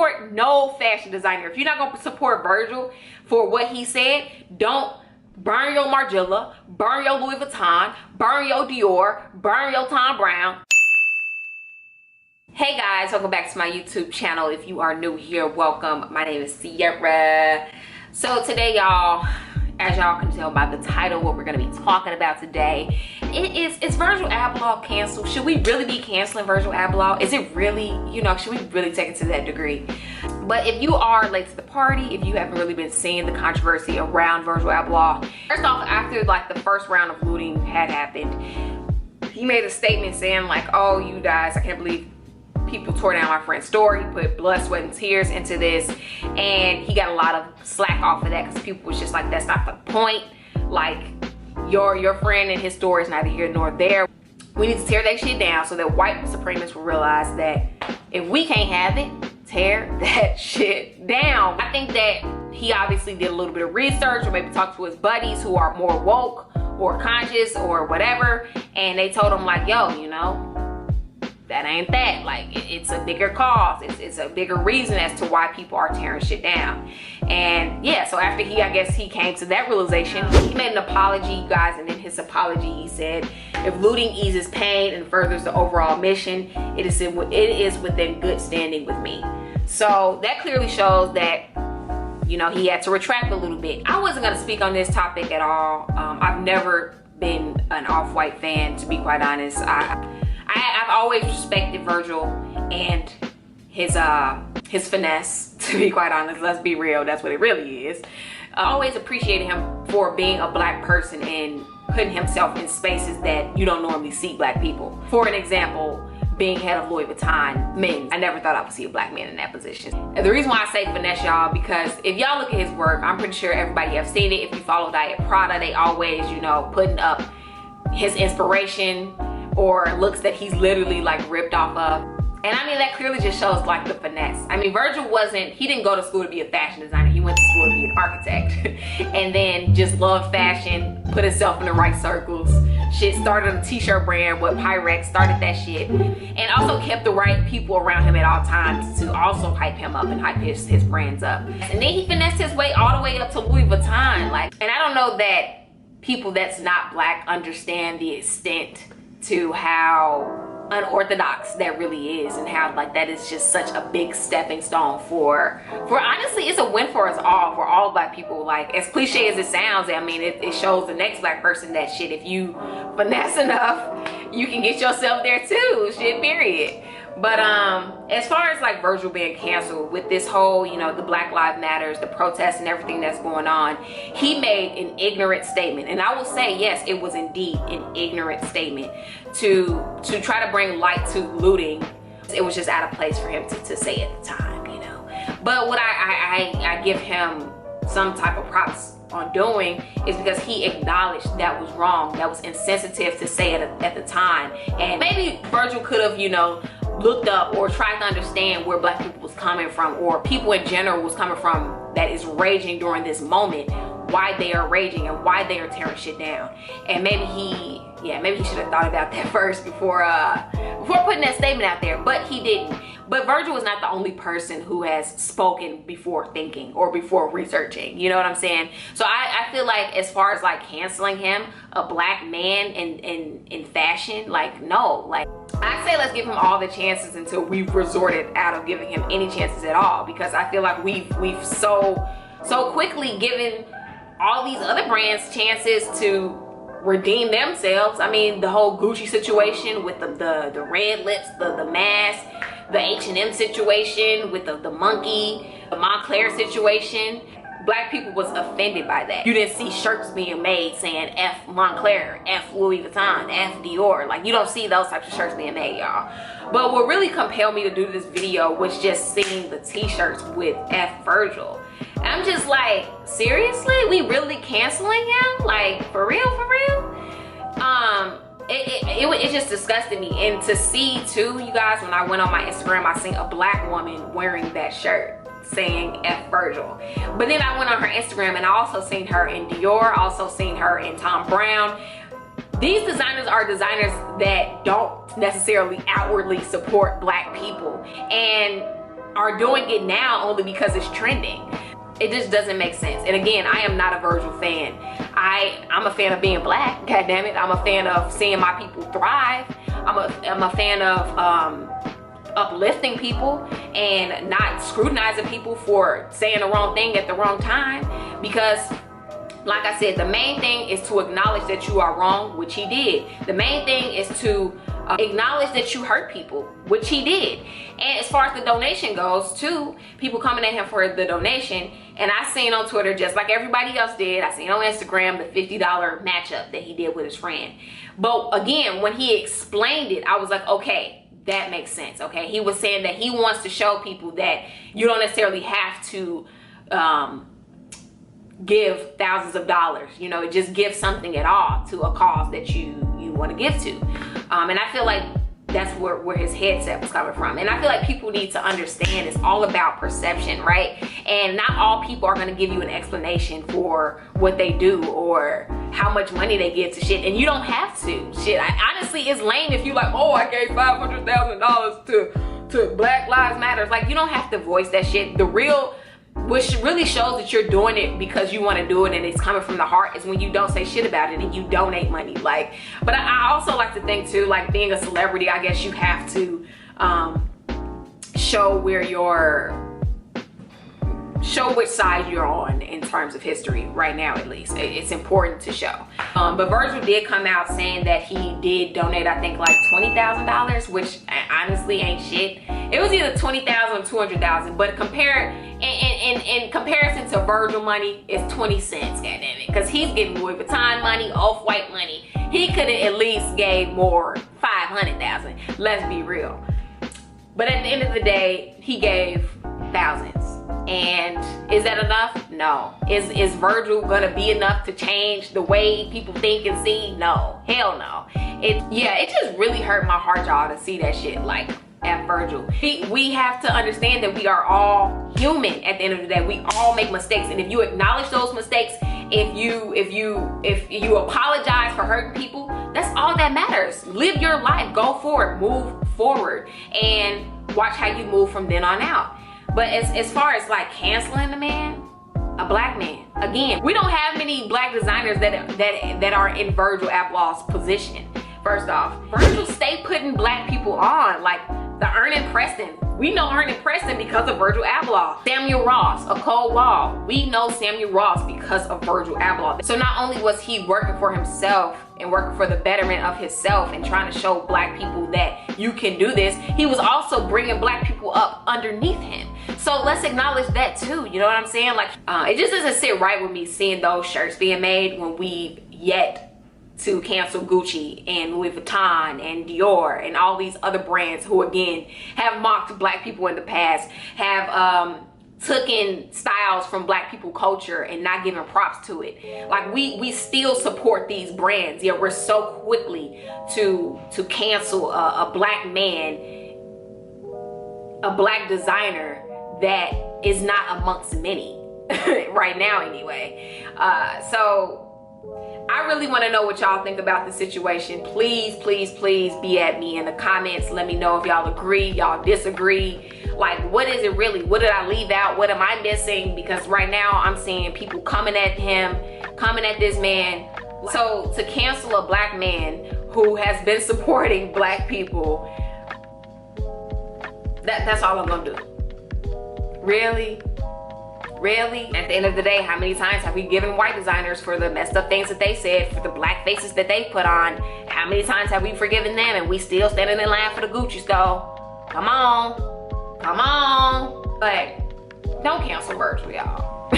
support no fashion designer. If you're not gonna support Virgil for what he said, don't burn your Margiela, burn your Louis Vuitton, burn your Dior, burn your Tom Brown. Hey guys, welcome back to my YouTube channel. If you are new here, welcome. My name is Sierra. So today, y'all, as y'all can tell by the title, what we're going to be talking about today is Virgil Abloh canceled? Should we really be canceling Virgil Abloh? Is it really, should we really take it to that degree? But if you are late to the party, if you haven't really been seeing the controversy around Virgil Abloh, first off, after like the first round of looting had happened, he made a statement saying like, oh, you guys, I can't believe people tore down my friend's store. He put blood, sweat, and tears into this, and he got a lot of slack off of that because people was just like, that's not the point. Like, your friend and his story is neither here nor there. We need to tear that shit down so that white supremacists will realize that if we can't have it, tear that shit down. I think that he obviously did a little bit of research, or maybe talked to his buddies who are more woke or conscious or whatever, and they told him like, yo, that ain't that. Like, it's a bigger cause. It's a bigger reason as to why people are tearing shit down. And yeah, so after I guess he came to that realization, he made an apology, you guys, and in his apology he said, if looting eases pain and furthers the overall mission, it is within good standing with me. So that clearly shows that, he had to retract a little bit. I wasn't gonna speak on this topic at all. I've never been an Off-White fan, to be quite honest. I've always respected Virgil and his finesse, to be quite honest. Let's be real, that's what it really is. I always appreciated him for being a black person and putting himself in spaces that you don't normally see black people. For an example, being head of Louis Vuitton men's. I never thought I would see a black man in that position. And the reason why I say finesse, y'all, because if y'all look at his work, I'm pretty sure everybody have seen it. If you follow Diet Prada, they always, putting up his inspiration or looks that he's literally like ripped off of. And I mean, that clearly just shows like the finesse. I mean, Virgil he didn't go to school to be a fashion designer. He went to school to be an architect and then just loved fashion, put himself in the right circles. Shit, started a t-shirt brand with Pyrex, started that shit. And also kept the right people around him at all times to also hype him up and hype his brands up. And then he finessed his way all the way up to Louis Vuitton. Like, and I don't know that people that's not black understand the extent to how unorthodox that really is, and how like that is just such a big stepping stone for honestly, it's a win for us all, for all black people. Like, as cliche as it sounds, I mean, it shows the next black person that shit, if you finesse enough, you can get yourself there too, shit, period. But as far as like Virgil being canceled with this whole, the Black Lives Matters, the protests and everything that's going on, he made an ignorant statement. And I will say, yes, it was indeed an ignorant statement to try to bring light to looting. It was just out of place for him to say at the time, But what I give him some type of props on doing is because he acknowledged that was wrong, that was insensitive to say it at the time. And maybe Virgil could have, looked up or tried to understand where black people was coming from, or people in general was coming from, that is raging during this moment, why they are raging and why they are tearing shit down. And maybe he should have thought about that first before putting that statement out there, but he didn't. But Virgil is not the only person who has spoken before thinking or before researching, you know what I'm saying? So I feel like, as far as like canceling him, a black man in fashion, like, no. Like, I say let's give him all the chances until we've resorted out of giving him any chances at all, because I feel like we've so quickly given all these other brands chances to redeem themselves. I mean, the whole Gucci situation with the red lips, the mask, the H&M situation with the monkey, the Montclair situation. Black people was offended by that. You didn't see shirts being made saying F Montclair, F Louis Vuitton, F Dior. Like, you don't see those types of shirts being made, y'all. But what really compelled me to do this video was just seeing the t-shirts with F Virgil. I'm just like, seriously? We really canceling him? Like, for real, for real? It just disgusted me. And to see too, you guys, when I went on my Instagram, I seen a black woman wearing that shirt saying F Virgil. But then I went on her Instagram and I also seen her in Dior, also seen her in Tom Brown. These designers are designers that don't necessarily outwardly support black people. And are doing it now only because it's trending. It just doesn't make sense. And again, I am not a Virgil fan. I'm a fan of being black, god damn it. I'm a fan of seeing my people thrive. I'm a fan of uplifting people and not scrutinizing people for saying the wrong thing at the wrong time. Because like I said, the main thing is to acknowledge that you are wrong, which he did. The main thing is to acknowledge that you hurt people, which he did. And as far as the donation goes too, people coming at him for the donation, and I seen on Twitter, just like everybody else did, I seen on Instagram the $50 matchup that he did with his friend. But again, when he explained it, I was like, okay, that makes sense. Okay, he was saying that he wants to show people that you don't necessarily have to give thousands of dollars, you know, just give something at all to a cause that you want to give to. And I feel like that's where his headset was coming from. And I feel like people need to understand it's all about perception, right? And not all people are going to give you an explanation for what they do or how much money they give to shit. And you don't have to. Shit, honestly, it's lame if you like, oh, I gave $500,000 to Black Lives Matter. Like, you don't have to voice that shit. Which really shows that you're doing it because you want to do it and it's coming from the heart, is when you don't say shit about it and you donate money. Like, but I also like to think too, like, being a celebrity, I guess you have to show which side you're on in terms of history right now. At least it's important to show. But Virgil did come out saying that he did donate, I think, like $20,000, which honestly ain't shit. It was either $20,000 or $200,000, but in comparison to Virgil money, it's 20 cents, goddammit, because he's getting Louis Vuitton money, Off-White money. He could have at least gave more, 500,000. Let's be real. But at the end of the day, he gave thousands. And is that enough? No. Is Virgil gonna be enough to change the way people think and see? No. Hell no. It just really hurt my heart, y'all, to see that shit. Like, at Virgil, we have to understand that we are all human. At the end of the day, we all make mistakes, and if you acknowledge those mistakes, if you apologize for hurting people, that's all that matters. Live your life, go forward, move forward, and watch how you move from then on out. But as far as like canceling the man, a black man, again, we don't have many black designers that are in Virgil Abloh's position. First off, Virgil stay putting black people on, like the Ernest Preston. We know Ernest Preston because of Virgil Abloh. Samuel Ross, a Cold Wall. We know Samuel Ross because of Virgil Abloh. So not only was he working for himself and working for the betterment of himself and trying to show black people that you can do this, he was also bringing black people up underneath him. So let's acknowledge that too, you know what I'm saying? Like, it just doesn't sit right with me seeing those shirts being made when we've yet to cancel Gucci and Louis Vuitton and Dior and all these other brands who, again, have mocked black people in the past, have taken styles from black people culture and not giving props to it. Like, we still support these brands, yet we're so quickly to cancel a black man, a black designer that is not amongst many right now anyway. So I really want to know what y'all think about the situation. Please, please, please be at me in the comments. Let me know if y'all agree, y'all disagree. Like, what is it really? What did I leave out? What am I missing? Because right now I'm seeing people coming at him, coming at this man. So to cancel a black man who has been supporting black people, that's all I'm gonna do. Really? Really? At the end of the day, how many times have we given white designers for the messed up things that they said, for the black faces that they put on? How many times have we forgiven them and we still standing in line for the Gucci store? Come on. Come on. But don't cancel Virgil, y'all.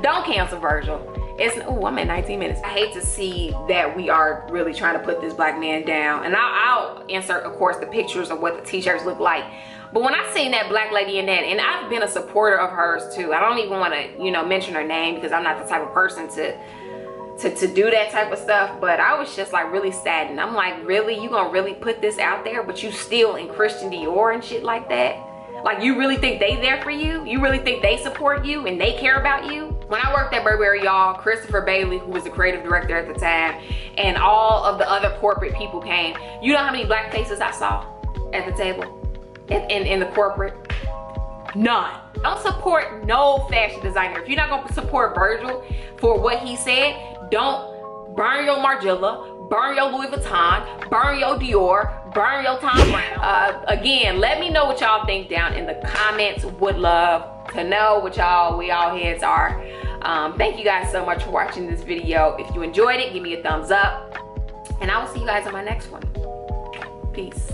Don't cancel Virgil. I'm at 19 minutes. I hate to see that we are really trying to put this black man down. And I'll insert, of course, the pictures of what the t-shirts look like. But when I seen that black lady in that, and I've been a supporter of hers too. I don't even want to, you know, mention her name because I'm not the type of person to do that type of stuff. But I was just like really saddened. I'm like, really? You gonna really put this out there, but you still in Christian Dior and shit like that? Like, you really think they there for you? You really think they support you and they care about you? When I worked at Burberry, y'all, Christopher Bailey, who was the creative director at the time, and all of the other corporate people came. You know how many black faces I saw at the table? In the corporate? None. Don't support no fashion designer. If you're not gonna support Virgil for what he said, don't burn your Margiela, burn your Louis Vuitton, burn your Dior, burn your Tom Brown. Again, let me know what y'all think down in the comments. Would love to know what we all heads are. Thank you guys so much for watching this video. If you enjoyed it, give me a thumbs up, and I will see you guys on my next one. Peace.